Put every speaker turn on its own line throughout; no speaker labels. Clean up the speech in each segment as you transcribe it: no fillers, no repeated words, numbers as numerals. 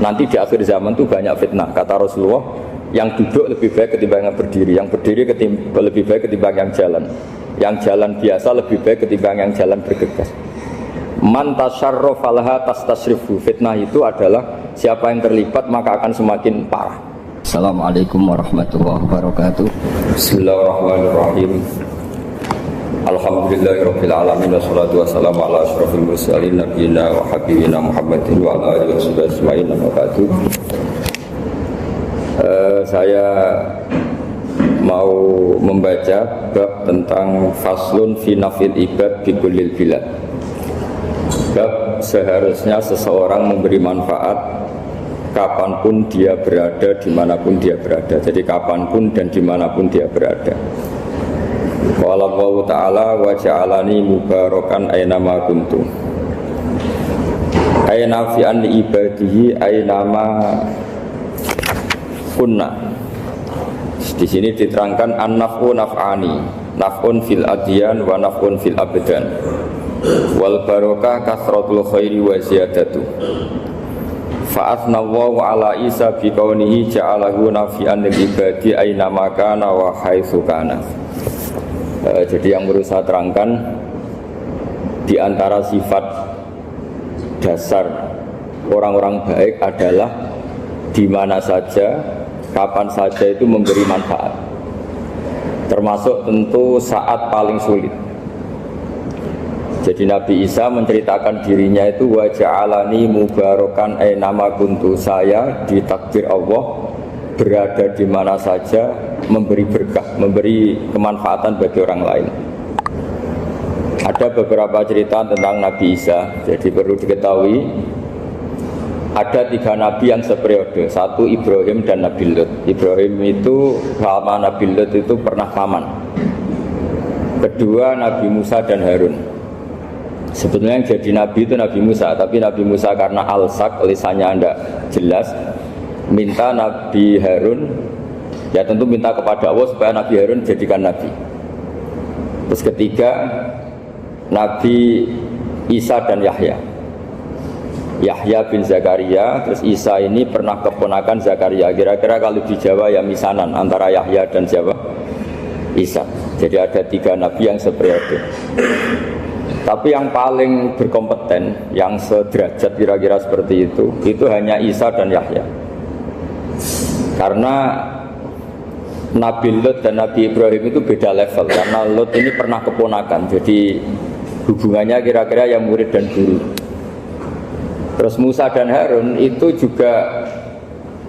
nanti di akhir zaman itu banyak fitnah. Kata Rasulullah, yang duduk lebih baik ketimbang yang berdiri, yang berdiri lebih baik ketimbang yang jalan biasa lebih baik ketimbang yang jalan bergegas. Man tasyarrafa laha tastasrifu. Fitnah itu adalah siapa yang terlibat maka akan semakin parah.
Assalamualaikum warahmatullahi wabarakatuh.
Bismillahirrahmanirrahim. Alhamdulillahirabbil alamin wassalatu wassalamu ala asyrofil mursalin nabiyina wa habibina Muhammadin wa ala alihi washabbihi ajmain. Amma ba'du. Saya mau membaca bab tentang faslun fi nafil ibad bi kullil bilad. Bab seharusnya seseorang memberi manfaat kapanpun dia berada, dimanapun dia berada. Jadi kapanpun dan dimanapun dia berada. Qala Allah Ta'ala wa ja'alani mubarakan aynama kuntu. Ayna fi an ibadihi aynama kunna. Di sini diterangkan an-naf'u naf'ani, naf'un fil adyan wa naf'un fil abdan. Wal barokah kasratul khairi wa ziyadatu. Fa'athna Allahu ala Isa biqaunihi ja'alahu nafi'an lil ibadi aina makana wa haitsu kana. Jadi yang perlu saya terangkan, di antara sifat dasar orang-orang baik adalah di mana saja, kapan saja itu memberi manfaat. Termasuk tentu saat paling sulit. Jadi Nabi Isa menceritakan dirinya itu wa ja'alani mubarakan aynama kuntu, saya ditakdir Allah berada di mana saja memberi berkah, memberi kemanfaatan bagi orang lain. Ada beberapa cerita tentang Nabi Isa. Jadi perlu diketahui ada 3 nabi yang seperiode. Satu Ibrahim dan Nabi Lut. Ibrahim itu sama Nabi Lut itu pernah paman. Kedua Nabi Musa dan Harun. Sebetulnya yang jadi nabi itu Nabi Musa, tapi Nabi Musa karena alsak, lisannya tidak jelas, minta Nabi Harun, ya tentu minta kepada Allah supaya Nabi Harun jadikan nabi. Terus ketiga Nabi Isa dan Yahya. Yahya bin Zakaria, terus Isa ini pernah keponakan Zakaria. Kira-kira kalau di Jawa ya misanan antara Yahya dan siapa? Isa. Jadi ada 3 nabi yang seperiode. Tapi yang paling berkompeten, yang sederajat kira-kira seperti itu hanya Isa dan Yahya. Karena Nabi Lut dan Nabi Ibrahim itu beda level. Karena Lut ini pernah keponakan, jadi hubungannya kira-kira yang murid dan guru. Terus Musa dan Harun itu juga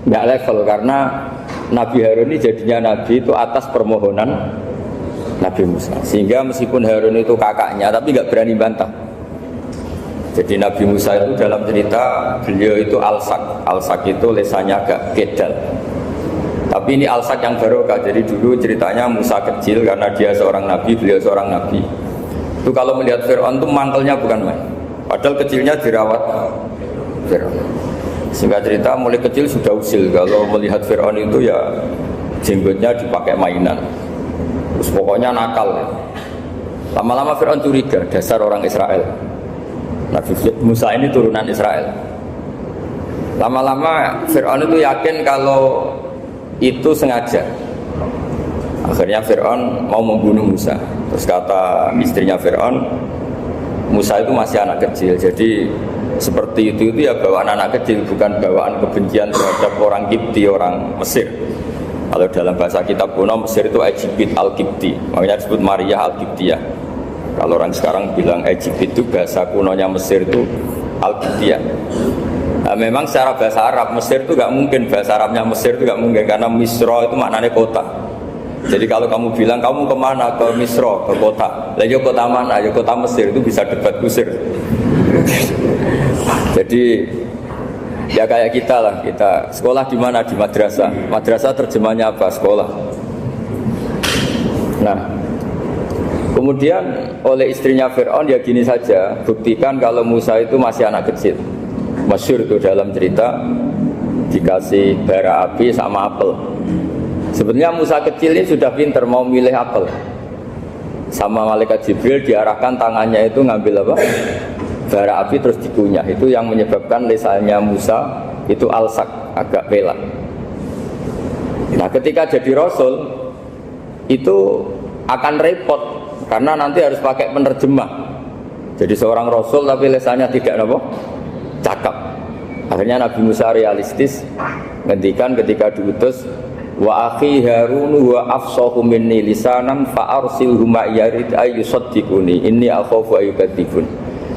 nggak level, karena Nabi Harun ini jadinya Nabi itu atas permohonan Nabi Musa. Sehingga meskipun Harun itu kakaknya, tapi nggak berani bantah. Jadi Nabi Musa itu dalam cerita beliau itu alsak. Alsak itu lesannya agak kedal. Tapi ini alsak yang barokah. Jadi dulu ceritanya Musa kecil karena dia seorang nabi, beliau seorang nabi. Itu kalau melihat Fir'aun itu mantelnya bukan main. Padahal kecilnya dirawat Fir'aun. Sehingga cerita mulai kecil sudah usil. Kalau melihat Fir'aun itu ya jenggotnya dipakai mainan. Terus pokoknya nakal. Lama-lama Fir'aun curiga, dasar orang Israel. Nabi Musa ini turunan Israel. Lama-lama Fir'aun itu yakin kalau itu sengaja. Akhirnya Fir'aun mau membunuh Musa. Terus kata istrinya Fir'aun, Musa itu masih anak kecil. Jadi seperti itu ya bawaan anak kecil, bukan bawaan kebencian terhadap orang Kipti, orang Mesir. Kalau dalam bahasa kitab kuno Mesir itu Egypt al-Kipti, makanya disebut Maria al-Kiptiyah. Kalau orang sekarang bilang Egypt itu bahasa kunonya Mesir itu al-Kiptiyah. Nah, memang secara bahasa Arab Mesir itu gak mungkin, bahasa Arabnya Mesir itu gak mungkin, karena Misra itu maknanya kota. Jadi kalau kamu bilang kamu kemana, ke Misra, ke kota, lah ya kota mana, ya kota Mesir, itu bisa debat kusir. Jadi ya kayak kita lah, kita sekolah di mana? Di madrasah. Madrasah terjemahnya apa? Sekolah. Nah, kemudian oleh istrinya Fir'aun ya gini saja, buktikan kalau Musa itu masih anak kecil. Masyhur itu dalam cerita, dikasih bara api sama apel. Sebenarnya Musa kecil ini sudah pinter mau milih apel. Sama malaikat Jibril diarahkan tangannya itu ngambil apa? Bara api terus dikunyah. Itu yang menyebabkan lisannya Musa itu alsak, agak pelak. Nah ketika jadi rasul itu akan repot karena nanti harus pakai penerjemah. Jadi seorang rasul tapi lesannya tidak apa? Cakap. Akhirnya Nabi Musa realistis ngendikan ketika diutus, wa akhi Harun wa afsahu minni lisanan fa arsilhu ma'yarid ayyusaddiquni inni akhafu ayyukadzibun.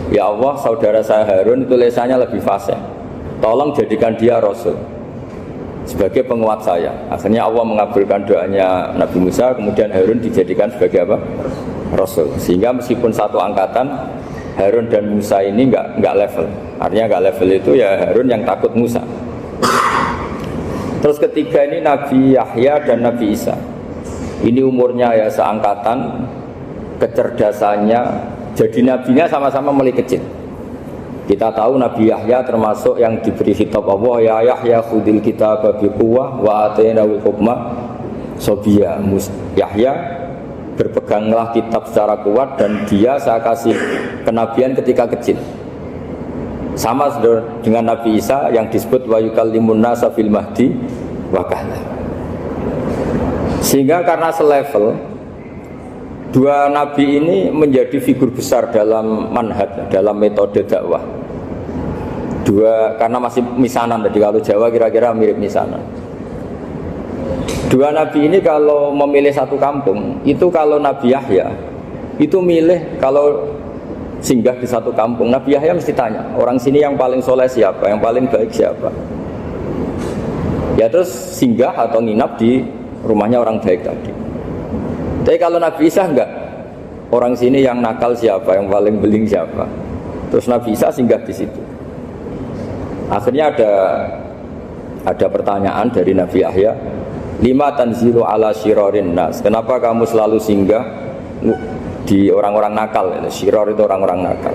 Ya Allah, saudara saya Harun itu lesannya lebih fasih. Tolong jadikan dia rasul sebagai penguat saya. Akhirnya Allah mengabulkan doanya Nabi Musa, kemudian Harun dijadikan sebagai apa? Rasul. Sehingga meskipun satu angkatan, Harun dan Musa ini enggak level. Artinya enggak level itu ya Harun yang takut Musa. Terus ketiga ini Nabi Yahya dan Nabi Isa. Ini umurnya ya seangkatan, kecerdasannya, jadi nabinya sama-sama mulai kecil. Kita tahu Nabi Yahya termasuk yang diberi khitab Allah, ya Yahya khudil kitaba biquwwah wa atainahul hukma sobiyya. Yahya berpeganglah kitab secara kuat dan dia saya kasih kenabian ketika kecil. Sama dengan Nabi Isa yang disebut wa yukallimun nasa fil mahdi wa kahla. Sehingga karena selevel, dua nabi ini menjadi figur besar dalam manhaj, dalam metode dakwah. Dua karena masih misanan tadi, kalau Jawa kira-kira mirip misanan. Dua nabi ini kalau memilih satu kampung, itu kalau Nabi Yahya itu milih kalau singgah di satu kampung, Nabi Yahya mesti tanya, orang sini yang paling soleh siapa, yang paling baik siapa. Ya terus singgah atau nginap di rumahnya orang baik tadi. Tapi kalau Nabi Isa enggak, orang sini yang nakal siapa, yang paling beling siapa. Terus Nabi Isa singgah di situ. Akhirnya ada pertanyaan dari Nabi Yahya, lima tanzilu ala syirarin nas, kenapa kamu selalu singgah di orang-orang nakal? Syiror itu orang-orang nakal.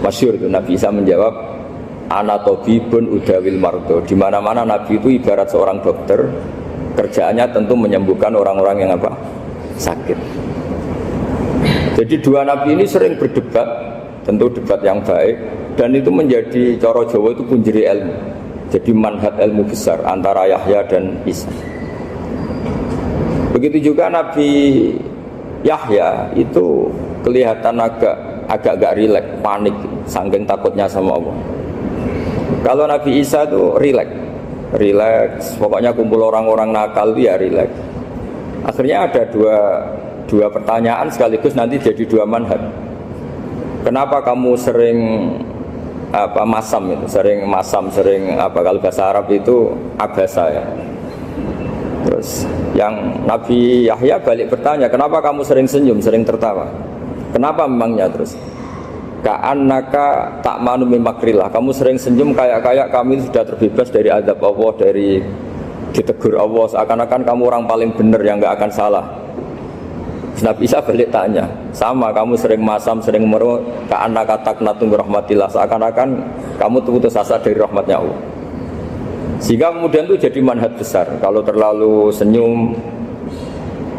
Masyhur itu Nabi Isa menjawab, ana tabibun udawil mardo. Di mana-mana Nabi itu ibarat seorang dokter, kerjaannya tentu menyembuhkan orang-orang yang apa? Sakit. Jadi dua nabi ini sering berdebat, tentu debat yang baik, dan itu menjadi cara Jawa itu punjeri ilmu. Jadi manhaj ilmu besar antara Yahya dan Isa. Begitu juga Nabi Yahya itu kelihatan agak rileks, panik, saking takutnya sama Allah. Kalau Nabi Isa itu rileks, pokoknya kumpul orang-orang nakal itu ya rileks. Akhirnya ada dua pertanyaan sekaligus nanti jadi dua manhaj. Kenapa kamu sering masam itu, sering kalau bahasa Arab itu abasa ya. Terus yang Nabi Yahya balik bertanya, kenapa kamu sering senyum, sering tertawa? Kenapa memangnya? Terus ka'annaka ta'manu min makrillah, kamu sering senyum kayak kami sudah terbebas dari azab Allah, dari ditegur Allah, seakan-akan kamu orang paling benar yang gak akan salah. Nabi Isa balik tanya, sama kamu sering masam, sering meru, ka'annaka taqnatu min rahmatillah, seakan-akan kamu putus asa dari rahmatnya Allah. Sehingga kemudian itu jadi manhaj besar. Kalau terlalu senyum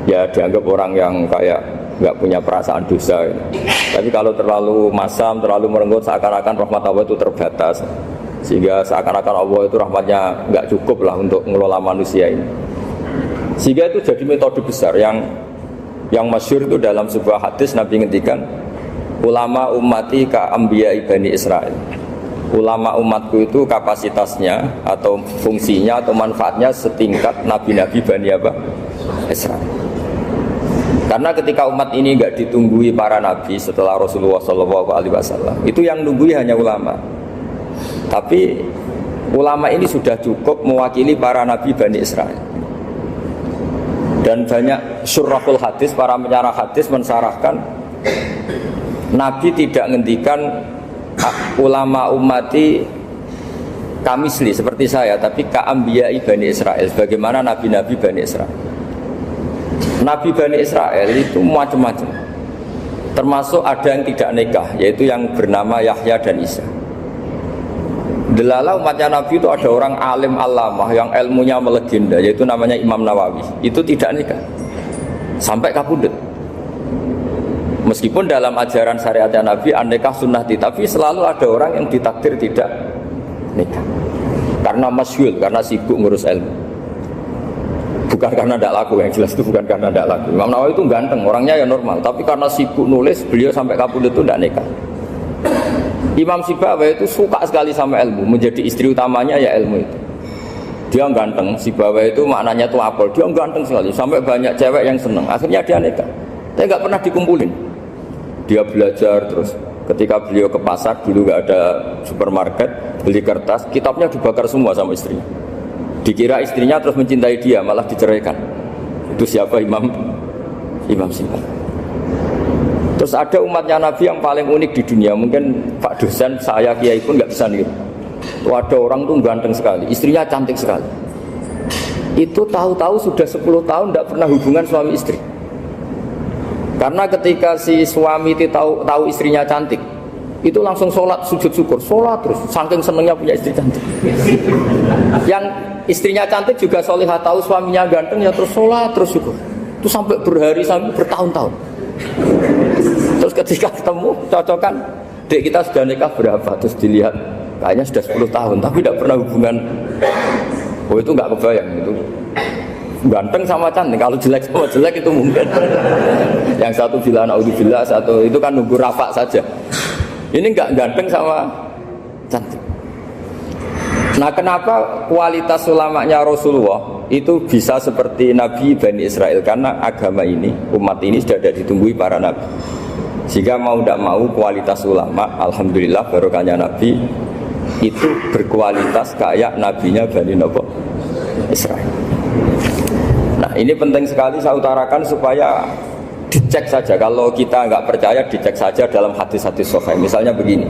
ya dianggap orang yang kayak nggak punya perasaan dosa. Tapi kalau terlalu masam, terlalu merenggut, seakan-akan rahmat Allah itu terbatas. Sehingga seakan-akan Allah itu rahmatnya nggak cukup lah untuk mengelola manusia ini. Sehingga itu jadi metode besar yang masyhur itu dalam sebuah hadis Nabi ngendikan, ulama ummati ka anbiya Bani Israil. Ulama umatku itu kapasitasnya atau fungsinya atau manfaatnya setingkat nabi-nabi Bani Israil. Karena ketika umat ini nggak ditunggui para nabi setelah Rasulullah SAW, itu yang nunggui hanya ulama. Tapi ulama ini sudah cukup mewakili para nabi Bani Israil. Dan banyak syurahul hadis, para penyarah hadis mensarahkan, Nabi tidak ngendikan ulama ummati kamisli seperti saya, tapi ka'ambiyai Bani Israil, bagaimana nabi-nabi Bani Israil. Nabi Bani Israel itu macam-macam, termasuk ada yang tidak nikah, yaitu yang bernama Yahya dan Isa. Delala umatnya Nabi itu ada orang alim alamah yang ilmunya melegenda, yaitu namanya Imam Nawawi. Itu tidak nikah sampai kabudut. Meskipun dalam ajaran syariatnya Nabi an-nikah sunnati, tapi selalu ada orang yang ditakdir tidak nikah. karena masyhur, karena sibuk ngurus ilmu. Bukan karena tidak laku, yang jelas itu bukan karena tidak laku. Imam Nawawi itu ganteng, orangnya ya normal, tapi karena sibuk nulis, beliau sampai kabudut itu tidak nikah. Imam Sibawayh itu suka sekali sama ilmu, menjadi istri utamanya ya ilmu itu. Dia ganteng, Sibawayh itu maknanya itu apel, dia ganteng sekali, sampai banyak cewek yang seneng. Akhirnya dia nikah, tapi nggak pernah dikumpulin. Dia belajar terus. Ketika beliau ke pasar, dulu nggak ada supermarket, beli kertas, kitabnya dibakar semua sama istrinya. Dikira istrinya terus mencintai dia, malah diceraikan. Itu siapa? Imam Sibawayh. Terus ada umatnya Nabi yang paling unik di dunia. Mungkin Pak dosen, saya kiai pun nggak bisa niru. Ada orang tuh ganteng sekali, istrinya cantik sekali. Itu tahu-tahu sudah 10 tahun tidak pernah hubungan suami istri. Karena ketika si suami itu tahu istrinya cantik, itu langsung sholat sujud syukur, sholat terus, saking senengnya punya istri cantik. Yang istrinya cantik juga solihah, tahu suaminya ganteng ya terus sholat terus syukur. Itu sampai berhari sampai bertahun-tahun. Terus ketika ketemu cocokan, dek kita sudah nikah berapa? Terus dilihat kayaknya sudah 10 tahun tapi tidak pernah hubungan. Oh itu nggak kebayang, itu ganteng sama cantik. Kalau jelek sama jelek itu mungkin. Yang satu bilang naudzubillah, satu itu kan nunggu rafa saja. Ini nggak ganteng sama cantik. Nah kenapa kualitas ulamanya Rasulullah itu bisa seperti Nabi Bani Israel? Karena agama ini, umat ini sudah ada ditunggui para nabi. Sehingga mau tidak mau kualitas ulama, alhamdulillah barokahnya Nabi itu berkualitas kayak nabinya Bani Israel. Nah ini penting sekali saya utarakan supaya dicek saja. Kalau kita nggak percaya, dicek saja dalam hadis-hadis sahih. Misalnya begini,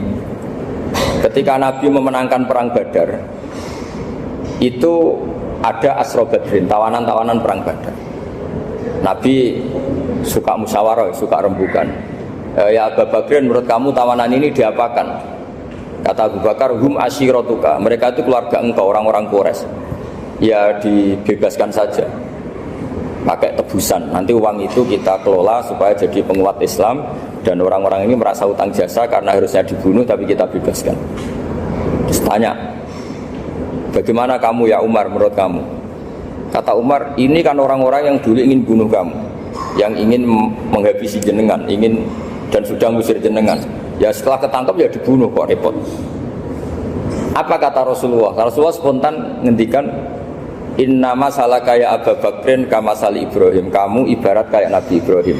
ketika Nabi memenangkan perang Badar, itu ada Asra Badrin, tawanan-tawanan perang Badar. Nabi suka musyawarah, suka rembukan. Ya Abu Bakrin, menurut kamu tawanan ini diapakan? Kata Abu Bakar, hum asyiratuka, mereka itu keluarga engkau, orang-orang Quraisy. Ya dibebaskan saja, pakai tebusan. Nanti uang itu kita kelola supaya jadi penguat Islam, dan orang-orang ini merasa utang jasa karena harusnya dibunuh tapi kita bebaskan. Terus tanya, bagaimana kamu ya Umar, menurut kamu? Kata Umar, ini kan orang-orang yang dulu ingin bunuh kamu, yang ingin menghabisi jenengan, ingin dan sudah ngusir jenengan. Ya setelah ketangkap ya dibunuh, kok repot. Apa kata Rasulullah? Rasulullah spontan ngendikan, innama salaka ya Abu Bakrin kama sali Ibrahim, kamu ibarat kayak Nabi Ibrahim.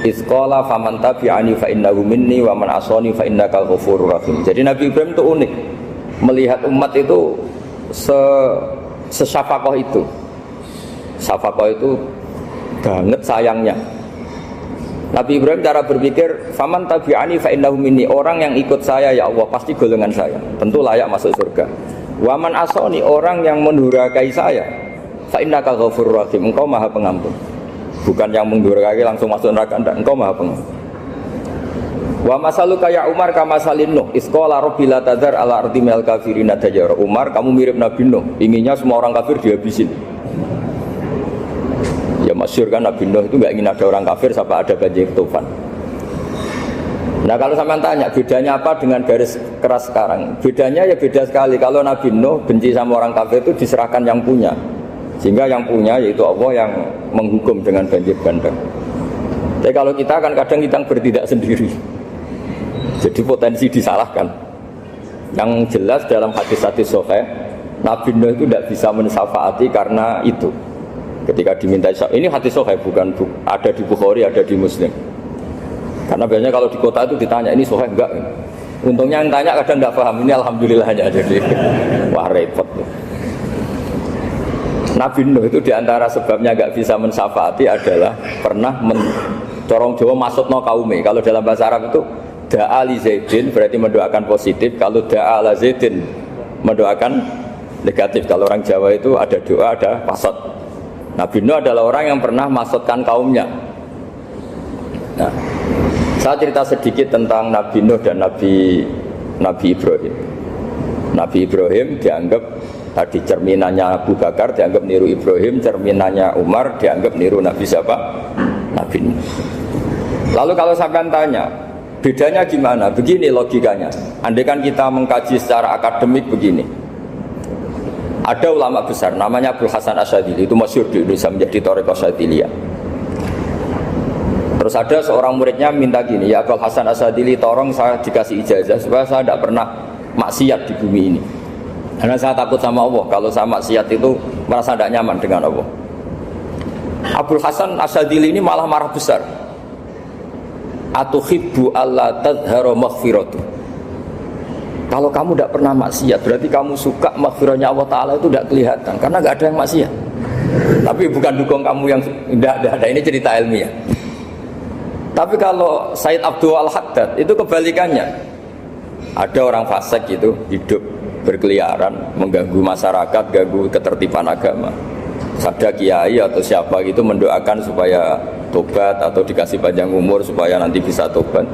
Isqala faman tabi'ani fa innahu minni wa man asani fa innaka ghafurur rahim. Jadi Nabi Ibrahim itu unik, melihat umat itu sesyafakoh itu. Syafakoh itu banget sayangnya. Nabi Ibrahim cara berpikir, faman tabi'ani fa innahu minni, orang yang ikut saya ya Allah pasti golongan saya, tentu layak masuk surga. Wa man asani, orang yang mendurhakai saya, fa innaka ghafurur rahim, engkau Maha Pengampun. Bukan yang mendurhakai langsung masuk neraka, enggak, engkau Maha Pengampun. Wa masaluka ya Umar kama salin Nuh, isqala rabbi la tadzar ala ardi minal kafirin dajjara. Umar, kamu mirip Nabi Nuh, inginnya semua orang kafir dihabisin. Ya masyhur kan Nabi Nuh itu nggak ingin ada orang kafir sampai ada banjir tufan. Nah kalau sampean tanya bedanya apa dengan garis keras sekarang? Bedanya ya beda sekali. Kalau Nabi Nuh benci sama orang kafir itu diserahkan yang punya, sehingga yang punya yaitu Allah yang menghukum dengan banjir bandang. Tapi kalau kita kan kadang kita bertindak sendiri, jadi potensi disalahkan. Yang jelas dalam hadis-hadis sahih, Nabi Nuh itu tidak bisa mensyafaati karena itu. Ketika diminta, ini hadis sahih, bukan ada di Bukhari, ada di Muslim. Karena biasanya kalau di kota itu ditanya ini sahih enggak. Untungnya yang tanya kadang enggak paham, ini alhamdulillahnya jadi wah repot. Nabi Nuh itu diantara sebabnya enggak bisa mensyafaati adalah pernah corong Jawa maksudno kaume. Kalau dalam bahasa Arab itu da'a li Zaidin berarti mendoakan positif, kalau da'a la Zaidin mendoakan negatif. Kalau orang Jawa itu ada doa, ada pasot. Nabi Nuh adalah orang yang pernah maksudkan kaumnya. Nah, saya cerita sedikit tentang Nabi Nuh dan Nabi Ibrahim. Nabi Ibrahim dianggap tadi cerminannya Abu Bakar, dianggap niru Ibrahim, cerminannya Umar, dianggap niru Nabi siapa? Nabi Nuh. Lalu kalau sampean tanya, bedanya gimana? Begini logikanya. Andai kan kita mengkaji secara akademik begini. Ada ulama besar namanya Abdul Hasan Asyadzili, itu masyhur di Indonesia menjadi Thariqah Asyadziliyah. Terus ada seorang muridnya minta gini, ya Abdul Hasan Asyadzili, tolong saya dikasih ijazah supaya saya tidak pernah maksiat di bumi ini. Karena saya takut sama Allah, kalau saya maksiat itu merasa tidak nyaman dengan Allah. Abdul Hasan Asyadzili ini malah marah besar. Atuhibbu alla tadhara maghfiratu. Kalau kamu tidak pernah maksiat, berarti kamu suka maghfirahnya Allah Ta'ala itu tidak kelihatan, karena nggak ada yang maksiat. Tapi bukan dukung kamu yang tidak ada, ini cerita ilmiah. Tapi kalau Said Abdul Al-Haddad itu kebalikannya. Ada orang fasik itu hidup berkeliaran, mengganggu masyarakat, ganggu ketertiban agama. Ada kiai atau siapa gitu mendoakan supaya tobat atau dikasih panjang umur supaya nanti bisa tobat.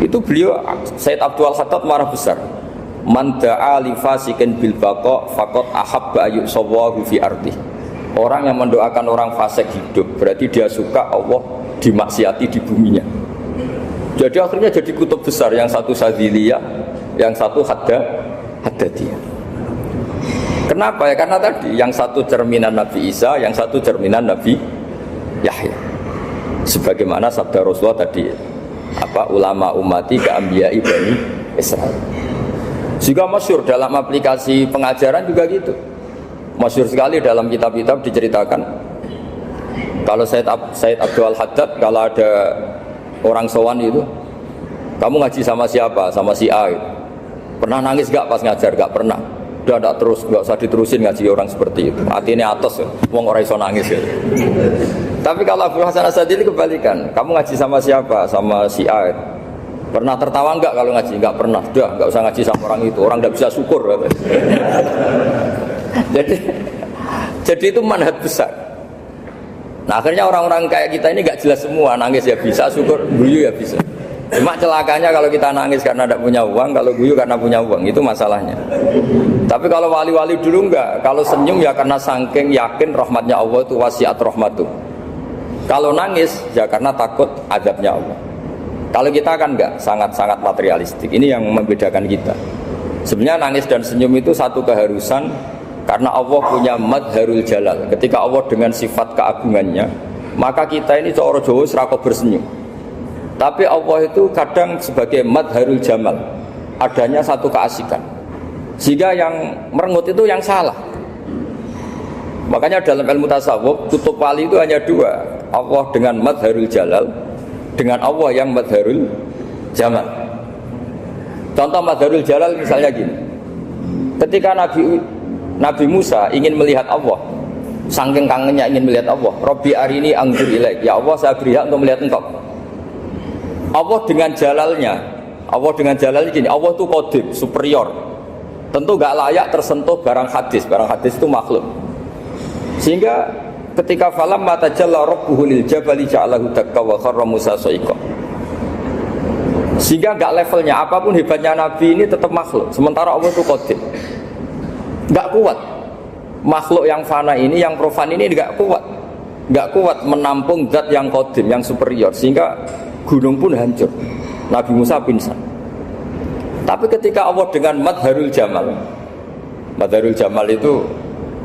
Itu beliau Said Abdul Al-Haddad marah besar. Man da'a li fasikin bil baqa faqad ahabba ayyusawahu fi ardi. Orang yang mendoakan orang fasik hidup berarti dia suka Allah dimaksiati di buminya. Jadi akhirnya jadi kutub besar, yang satu Sadziliyah, yang satu Haddadiyah. Kenapa ya? Karena tadi yang satu cerminan Nabi Isa, yang satu cerminan Nabi Yahya. Sebagaimana sabda Rasulullah tadi, ulama ummati ka'ambiyai Bani Israil. Juga masyhur dalam aplikasi pengajaran juga gitu. Masyhur sekali dalam kitab-kitab diceritakan kalau Said Abdul Haddad, kalau ada orang sowan itu, kamu ngaji sama siapa? Sama si A gitu. Pernah nangis gak pas ngajar? Gak pernah. Udah gak terus, gak usah diterusin ngaji orang seperti itu. Hatinya atas, wong orang iso nangis gitu. Tapi kalau Abdul Hasan Asyadzili kebalikan, kamu ngaji sama siapa? Sama si A gitu. Pernah tertawa enggak kalau ngaji? Enggak pernah. Udah, enggak usah ngaji sama orang itu. Orang enggak bisa syukur. Jadi itu manhaj besar. Nah, akhirnya orang-orang kayak kita ini enggak jelas semua. Nangis ya bisa, syukur, guyu ya bisa. Cuma celakanya kalau kita nangis karena tidak punya uang, kalau guyu karena punya uang, itu masalahnya. Tapi kalau wali-wali dulu enggak. Kalau senyum ya karena saking yakin rahmatnya Allah itu wasiat rahmatuh. Kalau nangis ya karena takut azabnya Allah. Kalau kita kan enggak, sangat-sangat materialistik. Ini yang membedakan kita. Sebenarnya nangis dan senyum itu satu keharusan karena Allah punya madharul jalal. Ketika Allah dengan sifat keagungannya, maka kita ini cara Jawa serako bersenyum. Tapi Allah itu kadang sebagai madharul jamal, adanya satu keasikan. Sehingga yang merengut itu yang salah. Makanya dalam ilmu tasawuf, kutub wali itu hanya dua. Allah dengan madharul jalal, dengan Allah yang madharul jamal. Contoh madharul jalal misalnya gini. Ketika Nabi Musa ingin melihat Allah, saking kangennya ingin melihat Allah, Rabbi arini anzur ilaik, ya Allah saya beri hak untuk melihat engkau. Allah dengan jalalnya gini, Allah itu qadim, superior. Tentu gak layak tersentuh barang hadis itu makhluk. Sehingga ketika falam matajalla rabbuhu lil jabali ja'alahu dakka wa kharra Musa sa'iqa. Sehingga enggak levelnya, apapun hebatnya Nabi ini tetap makhluk. Sementara Allah itu qadim. Enggak kuat. Makhluk yang fana ini, yang profan ini enggak kuat. Enggak kuat menampung zat yang qadim, yang superior. Sehingga gunung pun hancur. Nabi Musa pingsan. Tapi ketika Allah dengan madharul jamal itu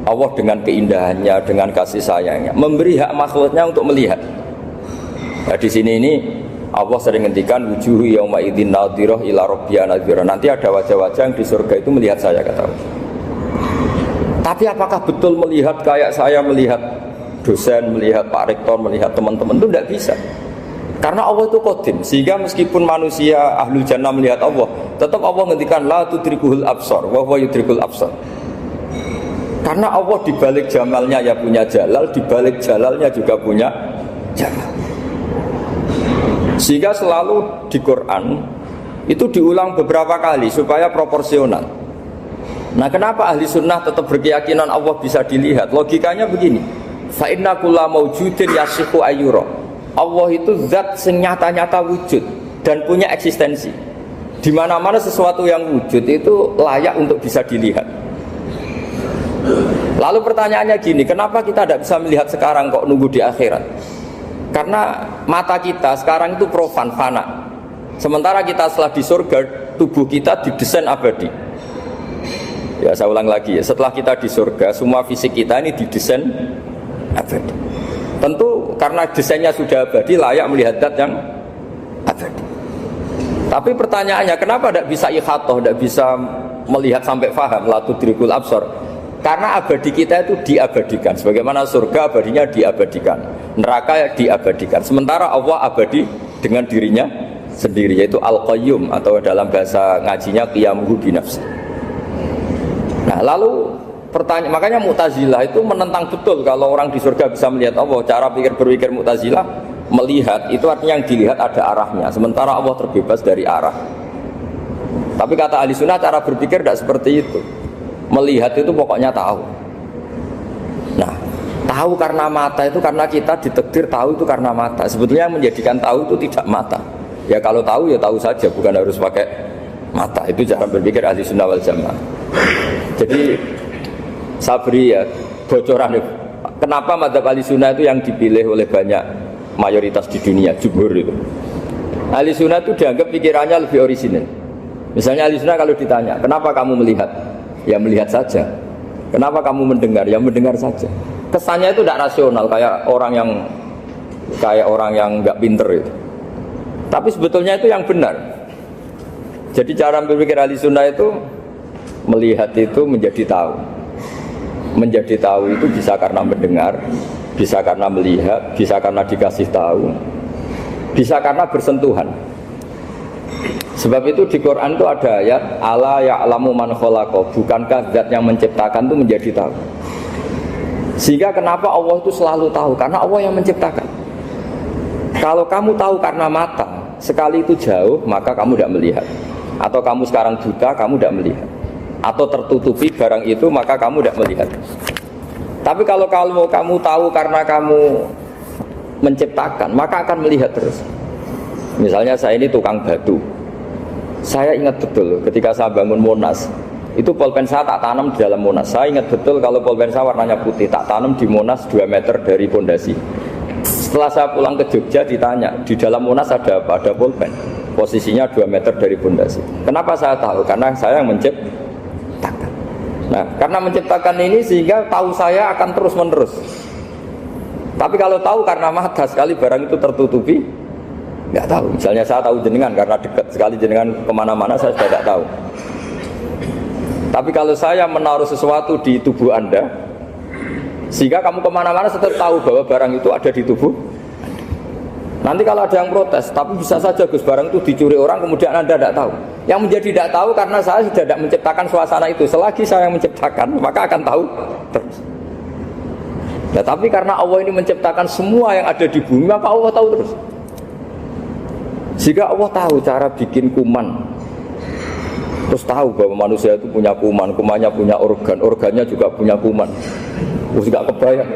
Allah dengan keindahannya, dengan kasih sayangnya, memberi hak makhluknya untuk melihat. Nah, di sini ini Allah sering ngendikan wujuhu yauma idzin nadhirah ila rabbiha nadhirah. Nanti ada wajah-wajah yang di surga itu melihat saya, kata Allah. Tapi apakah betul melihat kayak saya melihat dosen, melihat Pak Rektor, melihat teman-teman? Itu tidak bisa. Karena Allah itu qadim, sehingga meskipun manusia ahlul jannah melihat Allah, tetap Allah ngendikan la tudrikuhul absar wa huwa yudrikul absar. Karena Allah dibalik jamalnya ya punya jalal, dibalik jalalnya juga punya jalal. Sehingga selalu di Quran itu diulang beberapa kali supaya proporsional. Nah, kenapa ahli sunnah tetap berkeyakinan Allah bisa dilihat? Logikanya begini, fa inna kulla maujudin yasihu ayyura. Allah itu zat sing nyata-nyata wujud dan punya eksistensi. Di mana-mana sesuatu yang wujud itu layak untuk bisa dilihat. Lalu pertanyaannya gini, kenapa kita tidak bisa melihat sekarang kok nunggu di akhirat? Karena mata kita sekarang itu profan, fana. Sementara kita setelah di surga, tubuh kita didesain abadi. Ya saya ulang lagi ya, setelah kita di surga, semua fisik kita ini didesain abadi. Tentu karena desainnya sudah abadi, layak melihat zat yang abadi. Tapi pertanyaannya, kenapa tidak bisa ikhatoh, tidak bisa melihat sampai faham, la tudrikul absar? Karena abadi kita itu diabadikan. Sebagaimana surga abadinya diabadikan, neraka diabadikan. Sementara Allah abadi dengan dirinya sendiri, yaitu Al-Qayyum, atau dalam bahasa ngajinya Qiyamuhu binafsi. Nah lalu pertanyaan, makanya Mu'tazilah itu menentang betul kalau orang di surga bisa melihat Allah. Cara berpikir Mu'tazilah, melihat itu artinya yang dilihat ada arahnya, sementara Allah terbebas dari arah. Tapi kata Ahli Sunnah, cara berpikir tidak seperti itu. Melihat itu pokoknya tahu. Nah, tahu karena mata itu karena kita ditakdir tahu itu karena mata. Sebetulnya yang menjadikan tahu itu tidak mata. Ya kalau tahu ya tahu saja, bukan harus pakai mata. Itu cara berpikir Ahli Sunnah wal Jamaah. Jadi sabri ya bocoran. Kenapa madzhab Ahli Sunnah itu yang dipilih oleh banyak mayoritas di dunia, jumhur itu. Ahli Sunnah itu dianggap pikirannya lebih orisinal. Misalnya Ahli Sunnah kalau ditanya, kenapa kamu melihat? Ya melihat saja. Kenapa kamu mendengar? Ya mendengar saja. Kesannya itu tidak rasional, kayak orang yang nggak pinter itu. Tapi sebetulnya itu yang benar. Jadi cara berpikir Ahli Sunnah itu melihat itu menjadi tahu. Menjadi tahu itu bisa karena mendengar, bisa karena melihat, bisa karena dikasih tahu, bisa karena bersentuhan. Sebab itu di Quran itu ada ayat ala ya'lamu man khalaqa, bukankah zat yang menciptakan itu menjadi tahu. Sehingga kenapa Allah itu selalu tahu? Karena Allah yang menciptakan. Kalau kamu tahu karena mata, sekali itu jauh, maka kamu tidak melihat. Atau kamu sekarang buta, kamu tidak melihat. Atau tertutupi barang itu, maka kamu tidak melihat. Tapi kalau kamu tahu karena kamu menciptakan, maka akan melihat terus. Misalnya saya ini tukang batu. Saya ingat betul ketika saya bangun Monas, itu pulpen saya tak tanam di dalam Monas. Saya ingat betul kalau pulpen saya warnanya putih, tak tanam di Monas 2 meter dari pondasi. Setelah saya pulang ke Jogja ditanya, di dalam Monas ada apa? Ada pulpen, posisinya 2 meter dari pondasi. Kenapa saya tahu? Karena saya yang menciptakan. Nah, karena menciptakan ini sehingga tahu saya akan terus menerus. Tapi kalau tahu karena mata, sekali barang itu tertutupi, nggak tahu. Misalnya saya tahu jenengan karena dekat sekali jenengan kemana-mana, saya sudah tidak tahu. Tapi kalau saya menaruh sesuatu di tubuh Anda, sehingga kamu kemana-mana tetap tahu bahwa barang itu ada di tubuh Anda. Nanti kalau ada yang protes, tapi bisa saja Gus barang itu dicuri orang, kemudian Anda tidak tahu. Yang menjadi tidak tahu karena saya sudah tidak menciptakan suasana itu. Selagi saya yang menciptakan, maka akan tahu terus. Nah, tapi karena Allah ini menciptakan semua yang ada di bumi, maka Allah tahu terus. Jika Allah tahu cara bikin kuman, terus tahu bahwa manusia itu punya kuman, kumannya punya organ, organnya juga punya kuman. Terus gak kebayang.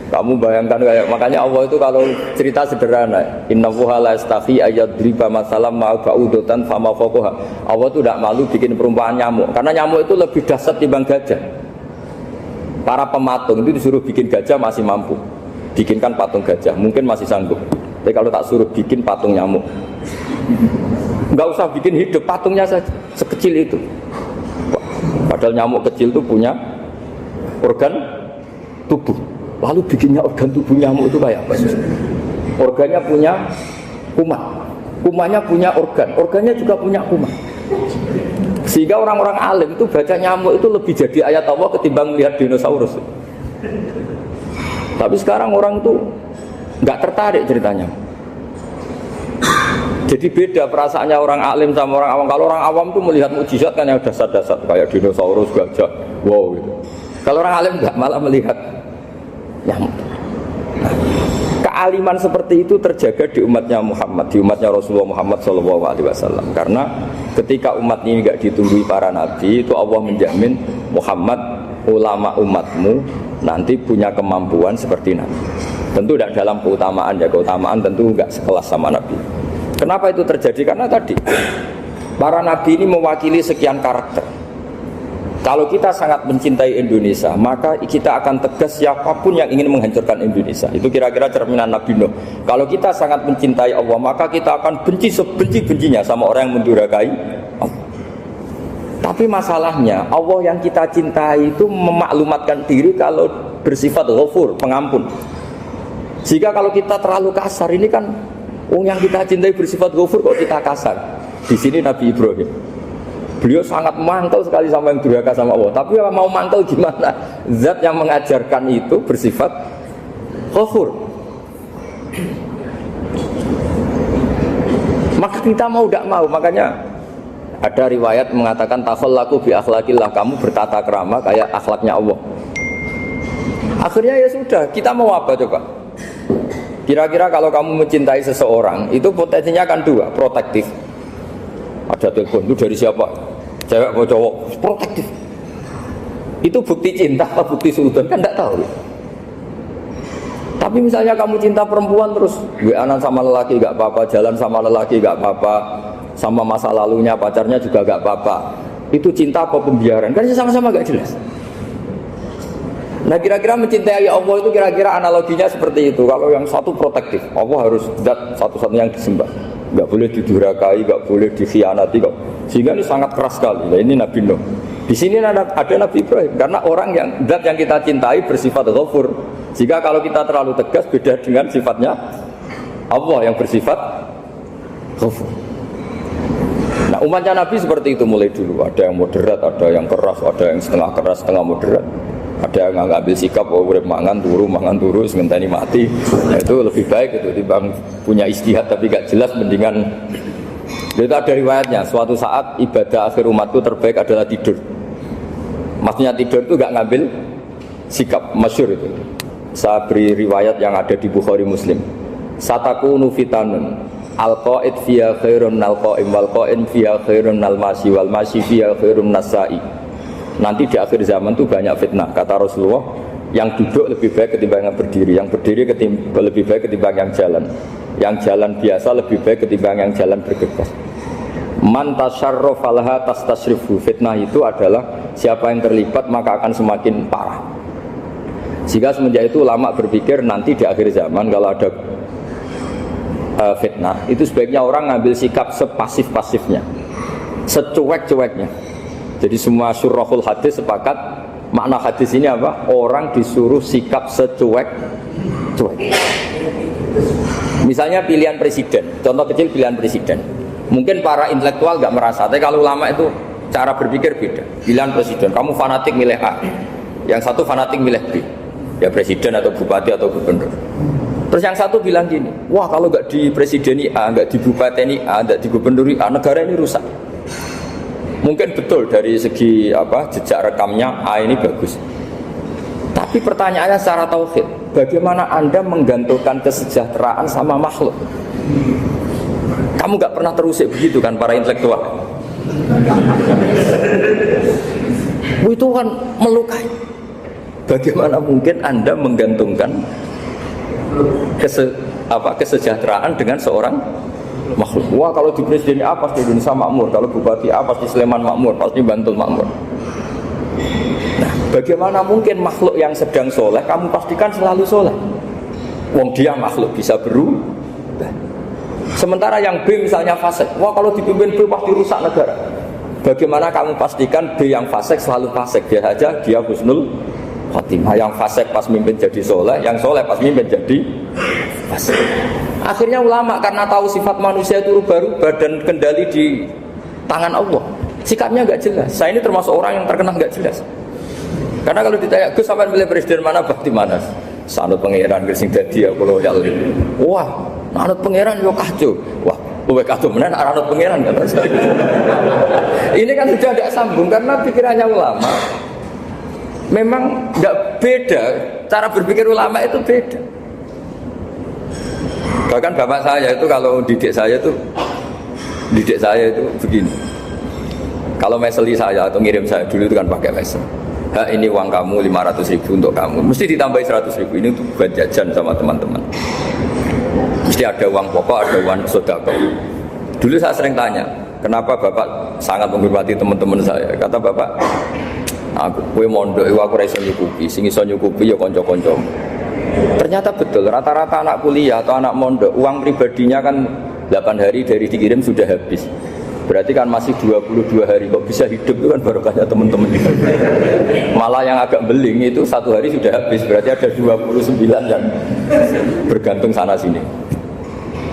Kamu bayangkan kayak, makanya Allah itu kalau cerita sederhana, innallaha la yastahi ayadriba masalam ma ba'udatan fama fawqaha. Allah itu tidak malu bikin perumpamaan nyamuk, karena nyamuk itu lebih dahsyat timbang gajah. Para pematung itu disuruh bikin gajah masih mampu, bikinkan patung gajah, mungkin masih sanggup. Tapi kalau tak suruh bikin patung nyamuk, nggak usah bikin hidup, patungnya saja sekecil itu. Padahal nyamuk kecil itu punya organ tubuh. Lalu bikinnya organ tubuh nyamuk itu kayak apa? Organnya punya kuman, kumannya punya organ, organnya juga punya kuman. Sehingga orang-orang alim itu baca nyamuk itu lebih jadi ayat Allah ketimbang melihat dinosaurus. Tapi sekarang orang itu nggak tertarik ceritanya. Jadi beda perasaannya orang alim sama orang awam. Kalau orang awam tuh melihat mukjizat kan yang dasar-dasar kayak dinosaurus, gajah, wow gitu. Kalau orang alim nggak, malah melihat nyamuk. Nah, kealiman seperti itu terjaga di umatnya Muhammad, di umatnya Rasulullah Muhammad SAW. Karena ketika umat ini nggak ditumbuhi para nabi, itu Allah menjamin Muhammad, ulama umatmu nanti punya kemampuan seperti nabi. Tentu tidak dalam keutamaan ya, keutamaan tentu nggak sekelas sama Nabi. Kenapa itu terjadi? Karena tadi para Nabi ini mewakili sekian karakter. Kalau kita sangat mencintai Indonesia, maka kita akan tegas siapapun yang ingin menghancurkan Indonesia. Itu kira-kira cerminan Nabi Nuh. Kalau kita sangat mencintai Allah, maka kita akan benci sebenci-bencinya sama orang yang mendurhakai Allah. Tapi masalahnya Allah yang kita cintai itu memaklumatkan diri kalau bersifat ghafur, pengampun. Jika kalau kita terlalu kasar, ini kan yang kita cintai bersifat ghafur kok kita kasar. Di sini Nabi Ibrahim, beliau sangat mangkel sekali sama yang durhaka sama Allah. Tapi mau mangkel gimana? Zat yang mengajarkan itu bersifat ghafur. Maka kita mau tidak mau, makanya ada riwayat mengatakan takhallaku bi akhlaqillah, kamu bertata krama kayak akhlaknya Allah. Akhirnya ya sudah, kita mau apa coba? Kira-kira kalau kamu mencintai seseorang, itu potensinya kan dua, protektif. Ada telepon, itu dari siapa? Cewek atau cowok? Protektif. Itu bukti cinta apa bukti suudon? Kan tidak tahu. Tapi misalnya kamu cinta perempuan terus WA-an sama lelaki gak apa-apa, jalan sama lelaki gak apa-apa, sama masa lalunya pacarnya juga gak apa-apa. Itu cinta apa pembiaran? Kan sama-sama gak jelas. Nah kira-kira mencintai Allah itu kira-kira analoginya seperti itu. Kalau yang satu protektif, Allah harus zat satu-satunya yang disembah, gak boleh didurhakai, gak boleh dikhianati kok. Sehingga ini sangat keras sekali. Nah, ini Nabi Nuh. Di sini ada Nabi Ibrahim, karena orang yang zat yang kita cintai bersifat ghafur. Jika kalau kita terlalu tegas, beda dengan sifatnya Allah yang bersifat ghafur. Nah umatnya Nabi seperti itu mulai dulu. Ada yang moderat, ada yang keras, ada yang setengah keras, setengah moderat. Ada yang ngambil sikap, oh udah mangan turu, sementara mati. Nah, itu lebih baik itu dibanding punya istihad tapi gak jelas, mendingan. Itu ada riwayatnya, suatu saat ibadah akhir umatku terbaik adalah tidur. Maksudnya tidur itu gak ngambil sikap, masyhur itu. Saya beri riwayat yang ada di Bukhari Muslim. Satakunu fitanun al-qa'id fiya khairun al-qa'im wal-qa'in fiya khairun al-masi wal-masi fiya khairun nasai. Nanti di akhir zaman itu banyak fitnah, kata Rasulullah. Yang duduk lebih baik ketimbang yang berdiri, yang berdiri lebih baik ketimbang yang jalan biasa lebih baik ketimbang yang jalan bergegas. Man tasyarrafa laha tastasrifu. Fitnah itu adalah siapa yang terlibat maka akan semakin parah. Jika semenjak itu ulama berpikir nanti di akhir zaman kalau ada fitnah, itu sebaiknya orang ngambil sikap sepasif-pasifnya, secuek-cueknya. Jadi semua syurahul hadis sepakat makna hadis ini apa? Orang disuruh sikap secuek-cuek. Misalnya pilihan presiden, contoh kecil pilihan presiden. Mungkin para intelektual gak merasa, tapi kalau ulama itu cara berpikir beda. Pilihan presiden, kamu fanatik milih A, yang satu fanatik milih B. Ya presiden atau bupati atau gubernur. Terus yang satu bilang gini, wah kalau nggak di presideni A, nggak di bupati A, nggak di gubernuri A, negara ini rusak. Mungkin betul dari segi jejak rekamnya A ini bagus. Tapi pertanyaannya secara tauhid, bagaimana Anda menggantungkan kesejahteraan sama makhluk? Kamu nggak pernah terusik begitu kan para intelektual? Itu kan melukai. Bagaimana mungkin Anda menggantungkan kesejahteraan dengan seorang makhluk? Wah kalau di presiden A pasti Indonesia makmur, kalau bupati A pasti Sleman makmur, pasti Bantul makmur. Nah, bagaimana mungkin makhluk yang sedang soleh kamu pastikan selalu soleh? Wong dia makhluk bisa berubah. Sementara yang B misalnya fasik, wah kalau dipimpin B pasti rusak negara. Bagaimana kamu pastikan B yang fasik selalu fasik? Dia saja dia husnul khotimah, yang fasik pas mimpin jadi soleh, yang soleh pas mimpin jadi fasik. Akhirnya ulama karena tahu sifat manusia itu rubah-rubah dan kendali di tangan Allah, sikapnya nggak jelas. Saya ini termasuk orang yang terkena nggak jelas. Karena kalau ditanya Gus sampean pilih presiden mana, bakti mana? Sanut pangeran sing dadi aku loyal. Wah, anut pangeran yo kacau. Wah, kowe kacau menan anut pangeran kan. Ini kan sudah tidak sambung karena pikirannya ulama memang nggak beda, cara berpikir ulama itu beda. Bahkan bapak saya itu kalau didik saya itu begini. Kalau meseli saya atau ngirim saya dulu itu kan pakai mesel. Ini uang kamu 500.000 untuk kamu, mesti ditambahi 100.000 ini untuk buat jajan sama teman-teman. Mesti ada uang pokok, ada uang sodako. Dulu saya sering tanya, kenapa bapak sangat menghormati teman-teman saya? Kata bapak, kowe mondok aku ora iso nyukupi, sing iso nyukupi ya kanca-kanca. Ternyata betul, rata-rata anak kuliah atau anak mondok uang pribadinya kan 8 hari dari dikirim sudah habis. Berarti kan masih 22 hari kok bisa hidup, itu kan barokahnya teman-teman. Malah yang agak beling itu 1 hari sudah habis, berarti ada 29 yang bergantung sana sini.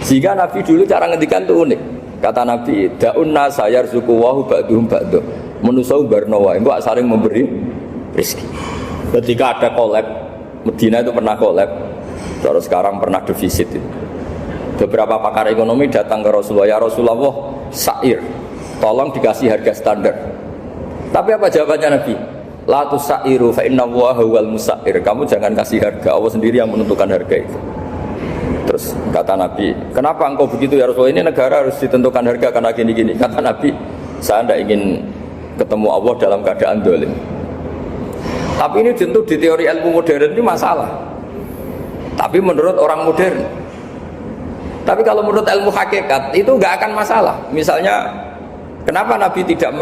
Sehingga Nabi dulu cara ngendikan itu unik. Kata Nabi, da'unna sayarzuqu wahu ba'duhum ba'du. Manusa barnawa, engko saling memberi rezeki. Ketika ada collab, Medina itu pernah collab, terus sekarang pernah defisit. Beberapa pakar ekonomi datang ke Rasulullah, ya Rasulullah, sa'ir, tolong dikasih harga standar. Tapi apa jawabannya Nabi? La tusairu fa inna Allaha huwal musair. Kamu jangan kasih harga, Allah sendiri yang menentukan harga itu. Terus kata Nabi, kenapa engkau begitu ya Rasulullah? Ini negara harus ditentukan harga karena gini-gini. Kata Nabi, saya tidak ingin ketemu Allah dalam keadaan dolim. Tapi ini tentu di teori ilmu modern ini masalah. Tapi menurut orang modern. Tapi kalau menurut ilmu hakikat itu nggak akan masalah. Misalnya, kenapa Nabi tidak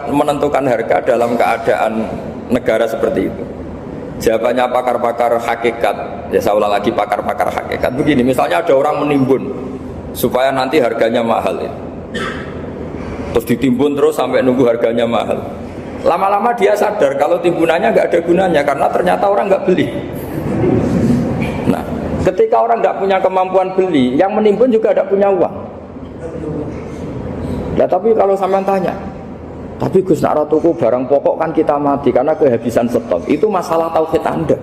menentukan harga dalam keadaan negara seperti itu? Jawabannya pakar-pakar hakikat, ya saya ulang lagi pakar-pakar hakikat. Begini, misalnya ada orang menimbun supaya nanti harganya mahal, ya. Terus ditimbun terus sampai nunggu harganya mahal. Lama-lama dia sadar kalau timbunannya nggak ada gunanya karena ternyata orang nggak beli. Nah, ketika orang nggak punya kemampuan beli, yang menimbun juga tidak punya uang. Nah, tapi kalau sampean tanya, tapi Gus nak tuku barang pokok kan kita mati karena kehabisan stok. Itu masalah tauhid Anda.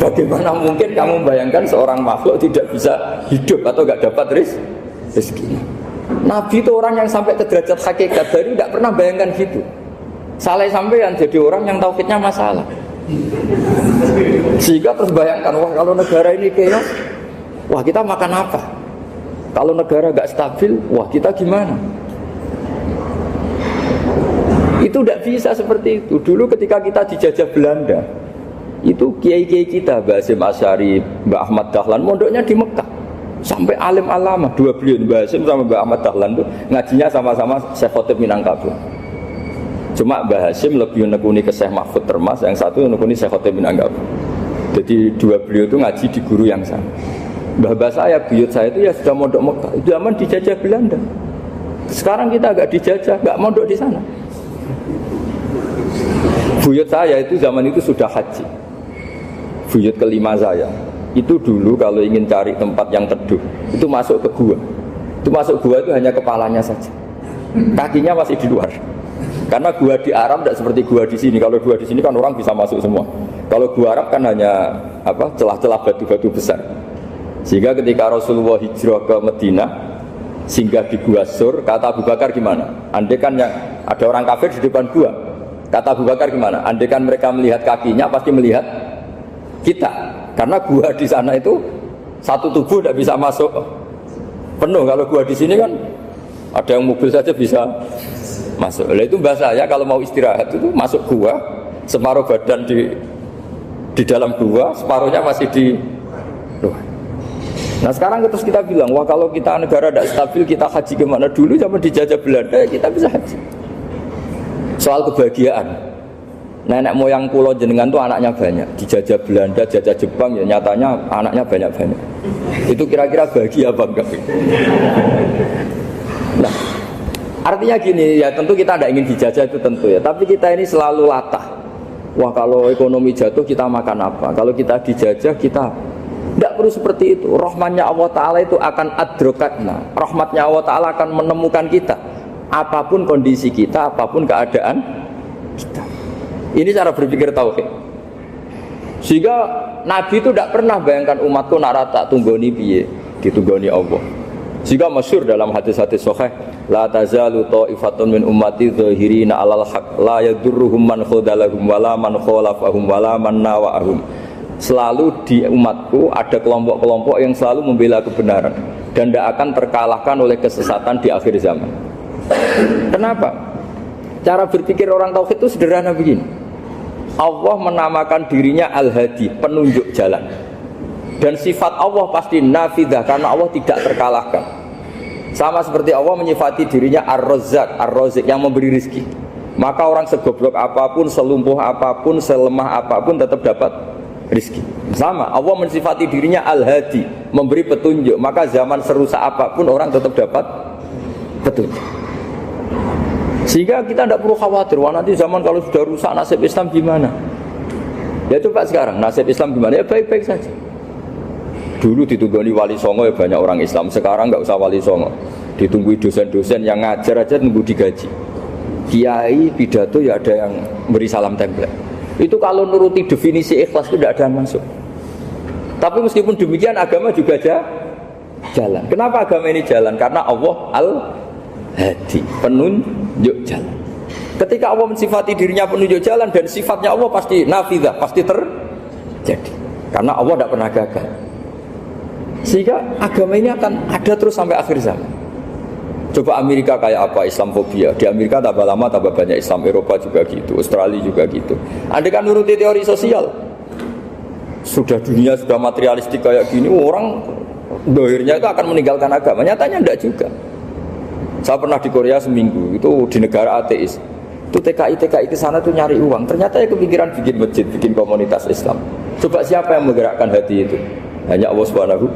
Bagaimana mungkin kamu membayangkan seorang makhluk tidak bisa hidup atau nggak dapat rezeki? Nabi itu orang yang sampai ke derajat hakikat, dari tidak pernah bayangkan gitu. Saleh sampean jadi orang yang tauhidnya masalah. Sehingga terus bayangkan, wah kalau negara ini chaos, wah kita makan apa? Kalau negara gak stabil, wah kita gimana? Itu tidak bisa seperti itu. Dulu ketika kita dijajah Belanda, itu kiai-kiai kita, Mbah Hasyim Asy'ari, Mbah Ahmad Dahlan, mondoknya di Mekah. Sampai alim alama, 2 beliau, Mbah Hasyim sama Mbah Ahmad Dahlan itu ngajinya sama-sama Syekh Khotib Minangkabau. Cuma Mbah Hasyim lebih menekuni ke Syekh Mahfud Termas, yang satu menekuni Syekh Khotib Minangkabau. Jadi 2 beliau itu ngaji di guru yang sama. Mbah saya, buyut saya itu ya sudah mondok Mekah, itu zaman dijajah Belanda. Sekarang kita agak dijajah, nggak mondok di sana. Buyut saya itu zaman itu sudah haji. Buyut kelima saya itu dulu kalau ingin cari tempat yang teduh itu masuk ke gua. Itu masuk gua itu hanya kepalanya saja, kakinya masih di luar. Karena gua di Arab tidak seperti gua di sini. Kalau gua di sini kan orang bisa masuk semua. Kalau gua Arab kan hanya celah-celah batu-batu besar. Sehingga ketika Rasulullah hijrah ke Madinah, singgah di Gua Sur, kata Abu Bakar gimana? Andai kan yang ada orang kafir di depan gua, kata Abu Bakar gimana? Andai kan mereka melihat kakinya, pasti melihat kita. Karena gua di sana itu satu tubuh tidak bisa masuk penuh. Kalau gua di sini kan ada yang mobil saja bisa masuk. Nah, itu bahasa saya kalau mau istirahat itu masuk gua, separuh badan di dalam gua, separuhnya masih di luar. Nah sekarang terus kita bilang, wah kalau kita negara tidak stabil, kita haji kemana? Dulu zaman dijajah Belanda, ya kita bisa haji. Soal kebahagiaan, nenek moyang pulau jenengan tuh anaknya banyak. Dijajah Belanda, jajah Jepang, ya nyatanya anaknya banyak-banyak. Itu kira-kira bahagia apa enggak? Nah, artinya gini, ya tentu kita tidak ingin dijajah itu tentu ya. Tapi kita ini selalu latah. Wah kalau ekonomi jatuh kita makan apa? Kalau kita dijajah kita tidak perlu seperti itu. Rahmatnya Allah Ta'ala itu akan adrokatna. Rahmatnya Allah Ta'ala akan menemukan kita. Apapun kondisi kita, apapun keadaan kita. Ini cara berpikir tauhid. Sehingga Nabi itu tidak pernah bayangkan umatku narata tunggoni piye, ditunggoni Allah. Sehingga masyhur dalam hadis-hadis sahih, la tazalu ta'ifatun min ummati dzahirina 'alal haqq la yadurruhum man khadalahum wala man khalafahum wala man nawa'ahum. Selalu di umatku ada kelompok-kelompok yang selalu membela kebenaran dan tidak akan terkalahkan oleh kesesatan di akhir zaman. Kenapa? Cara berpikir orang tauhid itu sederhana begini. Allah menamakan dirinya Al-Hadi, penunjuk jalan. Dan sifat Allah pasti nafidah karena Allah tidak terkalahkan. Sama seperti Allah menyifati dirinya Ar-Razzaq, Ar-Razik yang memberi rizki. Maka orang segoblok apapun, selumpuh apapun, selemah apapun tetap dapat rizki. Sama, Allah mensifati dirinya Al-Hadi, memberi petunjuk. Maka zaman serusak apapun orang tetap dapat petunjuk. Sehingga kita tidak perlu khawatir, wah nanti zaman kalau sudah rusak nasib Islam gimana? Ya coba sekarang nasib Islam gimana? Ya baik-baik saja. Dulu ditunggoni wali songo ya banyak orang Islam, sekarang nggak usah wali songo, ditunggui dosen-dosen yang ngajar aja nunggu digaji. Kiai pidato ya ada yang beri salam tempel. Itu kalau nuruti definisi ikhlas itu tidak ada yang masuk. Tapi meskipun demikian agama juga jalan. Kenapa agama ini jalan? Karena Allah Al-Hadi, penunjuk jalan. Ketika Allah mensifati dirinya penunjuk jalan dan sifatnya Allah pasti nafidah, pasti terjadi. Karena Allah tidak pernah gagal. Sehingga agama ini akan ada terus sampai akhir zaman. Coba Amerika kayak apa Islamofobia? Di Amerika tambah lama tambah banyak Islam, Eropa juga gitu, Australia juga gitu. Andai kan nuruti teori sosial, sudah dunia sudah materialistik kayak gini, orang dohirnya itu akan meninggalkan agama. Nyatanya enggak juga. Saya pernah di Korea seminggu, itu di negara ateis. Itu TKI ke sana tuh nyari uang. Ternyata ya kepikiran bikin masjid, bikin komunitas Islam. Coba siapa yang menggerakkan hati itu? Hanya Allah Subhanahu